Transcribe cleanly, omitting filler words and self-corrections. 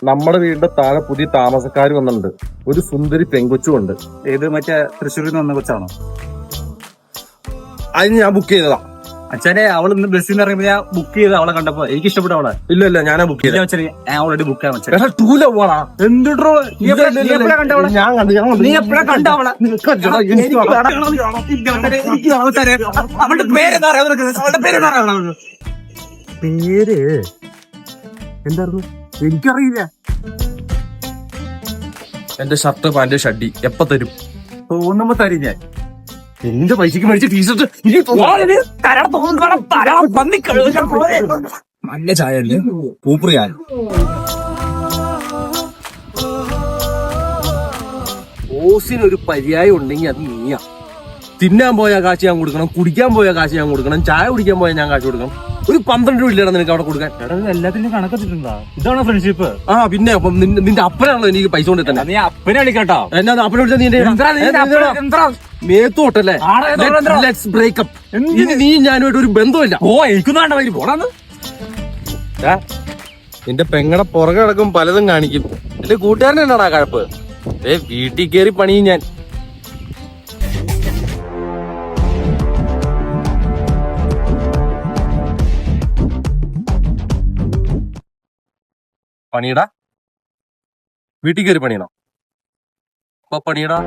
നമ്മുടെ വീടിന്റെ താഴെ പുതിയ താമസക്കാർ വന്നിട്ടുണ്ട്. ഒരു സുന്ദരി പെങ്കൊച്ചും ഉണ്ട്. ഏത് മറ്റേ തൃശ്ശൂരിൽ നിന്ന് വന്ന കൊച്ചാണോ? അതിന് ഞാൻ ബുക്ക് ചെയ്തതാ. അച്ഛനെ അവൾ ഇന്ന് ബസ്സിൽ നിന്ന് ഇറങ്ങുമ്പോ ഞാൻ ബുക്ക് ചെയ്ത അവളെ കണ്ടപ്പോ എനിക്ക് ഇഷ്ടപ്പെട്ട അവളെ. ഇല്ല ഞാനാ ബുക്ക് ചെയ്തത്. ഞാൻ ഓൾറെഡി ബുക്ക് ആവാ. എന്തുട്രോ ഞാൻ കണ്ടു. അവളുടെ പേരെന്താ പേര് എന്തായിരുന്നു എനിക്കറിയില്ല. എന്റെ ഷർട്ട് പാന്റ് ഷഡ്ഡി എപ്പ തരും? തോന്നുമ്പോ തരും ഞാൻ. എന്റെ പൈസക്ക് മേടിച്ച ടീഷർട്ട് നല്ല ചായ അല്ലേ പൂപ്പറിയാൻ. ഓസിനൊരു പര്യായം ഉണ്ടെങ്കിൽ അത് നീയാ. തിന്നാൻ പോയാൽ കാശ് ഞാൻ കൊടുക്കണം, കുടിക്കാൻ പോയാൽ കാശ് ഞാൻ കൊടുക്കണം, ചായ കുടിക്കാൻ പോയാൽ ഞാൻ കാശ് കൊടുക്കണം. ഒരു 12 രൂപ ഇല്ലടാ നിനക്ക് അവിടെ കൊടുക്കാൻ. എല്ലാത്തിനും കണക്കെത്തിട്ടുണ്ടോ? ഇതാണ് ഫ്രണ്ട്ഷിപ്പ്. ആ പിന്നെ അപ്പം നിന്റെ അപ്പനാണല്ലോ എനിക്ക് പൈസ കൊണ്ട് തന്നെ. നീ അപ്പനെ വിളിക്കട്ടോ. എന്നാ അപ്പനെ വിളിച്ചാൽ മേത്തോട്ടല്ലേ? ബ്രേക്കപ്പ്. നീ ഞാനുമായിട്ട് ഒരു ബന്ധമില്ല. ഓ എനിക്കൊന്നും വേണ്ട വരും പോടാന്ന്. നിന്റെ പെങ്ങടെ പുറകെ കിടക്കും പലതും കാണിക്കും. എന്റെ കൂട്ടുകാരൻ എന്നാടാ കഴപ്പ്? വീട്ടിൽ കയറി പണിയും ഞാൻ. പണിയടാ, വീട്ടിൽ കയറി പണിയണോ? അപ്പൊ പണിയടാ.